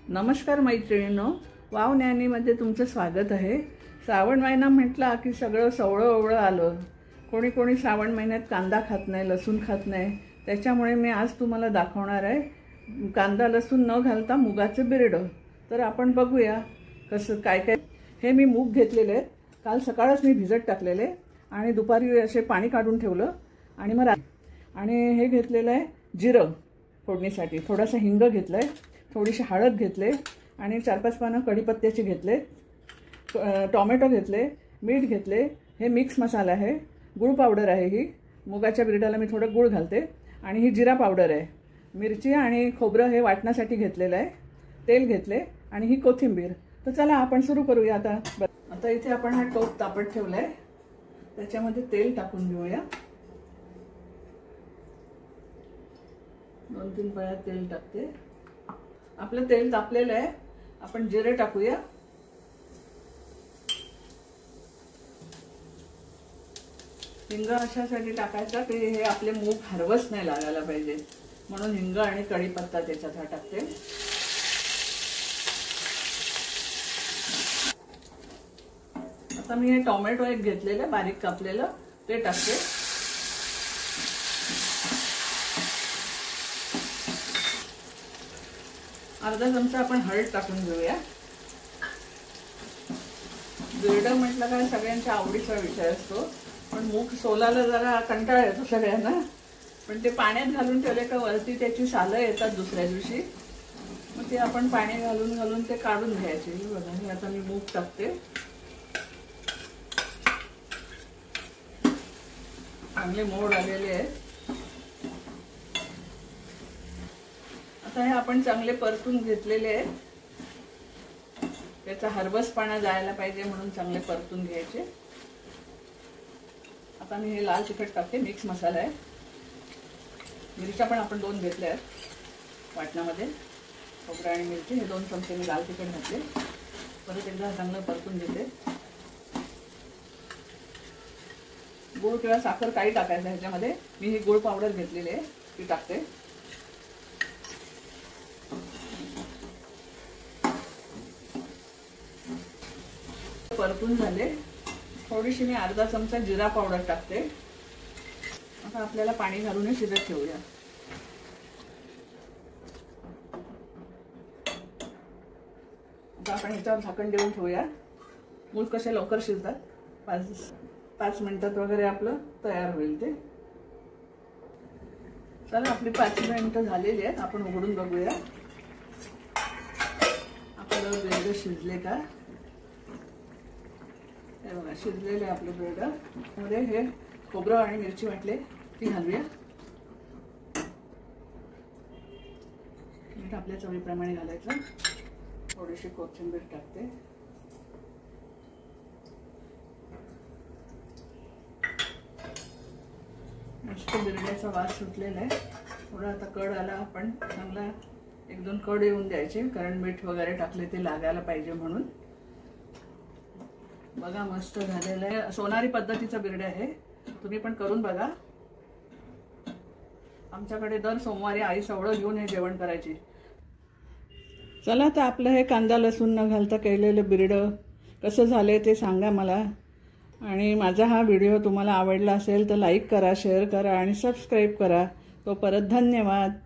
नमस्कार मैत्रिणींनो, वाव न्यानीमध्ये तुमचं स्वागत आहे। श्रावण महिना म्हटला की सगळं सवळं आलं। कोणी कोणी श्रावण महिन्यात कांदा खात नाही, लसूण खात नाही। त्याच्यामुळे मी आज तुम्हाला दाखवणार आहे कांदा लसूण न घालता मुगाचे बिरड। तर आपण बघूया कसं काय काय। हे मी मूग घेतलेले आहेत, काल सकाळच मी भिजत टाकलेले आणि दुपारी असे पाणी काढून ठेवलं आणि मग आणि हे घेतलेलं आहे जिरं फोडणीसाठी, थोडासा हिंग घेतलाय, थोडीशी हळद घेतले आणि 4-5 पानं कढीपत्त्याची घेतले, टोमॅटो घेतले, मीठ घेतले। हे मिक्स मसाला आहे, गुळ पावडर आहे। ही मुगाच्या बिरडाला मी थोडं गुळ घालते आणि ही जिरा पावडर आहे। मिरची आणि खोबरं हे वाटण्यासाठी घेतलेलं आहे, तेल घेतले आणि ही कोथिंबीर। तर चला आपण सुरू करूया आता। आता इथे आपण हा टोप तापत ठेवलाय, त्याच्यामध्ये तेल टाकून घेऊया। 2-3 पळ्या तेल टाकते। आपलं तेल तापलेलं आहे, आपण जिरे टाकूया। हिंग अशासाठी टाकायचा की हे आपले मूग हरवस नाही लागायला पाहिजे, म्हणून हिंग आणि कढीपत्ता त्याच्यात टाकते। आता मी हे टोमॅटो एक घेतलेलं बारीक कापलेलं ते टाकते। अर्धा चमचा आपण हळद टाकून घेऊया। बिरड म्हटलं का सगळ्यांच्या आवडीचा विषय असतो, पण मूग सोलायला जरा कंटाळा येतो सगळ्यांना। पण ते पाण्यात घालून ठेवले का वरती त्याची सालं येतात दुसऱ्या दिवशी, मग ते आपण पाणी घालून ते काढून घ्यायचे। बघा हे आता मी मूग टाकते, चांगले मोड आलेले आहेत। आता हे आपण चांगले परतून घेतलेले आहेत, त्याचा हरबसपणा जायला पाहिजे म्हणून चांगले परतून घ्यायचे। आता मी हे लाल तिखट टाकते, मिक्स मसाला आहे। मिरच्या पण आपण 2 घेतल्या आहेत वाटणामध्ये, खोबरं आणि मिरची हे 2 चमचे मी लाल तिखट घातले। परत एकदा चांगलं परतून घेते। गूळ किंवा साखर काही टाकायचं ह्याच्यामध्ये, मी ही गूळ पावडर घेतलेली आहे ती टाकते। परतून झाले, थोडीशी मी अर्धा चमचा जिरा पावडर टाकते। आता आपल्याला पाणी घालून शिजत ठेवूया। आता आपण ह्याच्यावर झाकण देऊन ठेवूया। मूग कसे लवकर शिजतात, 5 मिनिटात वगैरे आपलं तयार होईल ते। चला आपली 5 मिनिटं झालेली आहेत, आपण उघडून बघूया आपलं बिरड शिजले का। हे बघा शिजलेले आपले बिरड। मध्ये हे खोबरं आणि मिरची वाटले ती घालूया। मीठ आपल्या चवीप्रमाणे घालायचं, थोडीशी कोथिंबीर टाकते। मस्त बिरड्याचा वास सुटलेला आहे। थोडा आता कड आला, आपण चांगला 1-2 कड येऊन द्यायचे, कारण मीठ वगैरे टाकले ते लागायला पाहिजे म्हणून। बघा मस्त झालेलं आहे, सोनारी पद्धतीचा बिरड आहे, तुम्ही पण करून बघा। आमच्याकडे दर सोमवारी आई सवळं घेऊन हे जेवण करायची। चला तर आपलं हे कांदा लसूण न घालता केलेलं बिरड कसं झालंय ते सांगा मला। आणि माझा हा व्हिडिओ तुम्हाला आवडला असेल तर लाईक करा, शेअर करा आणि सबस्क्राईब करा। तो परत धन्यवाद।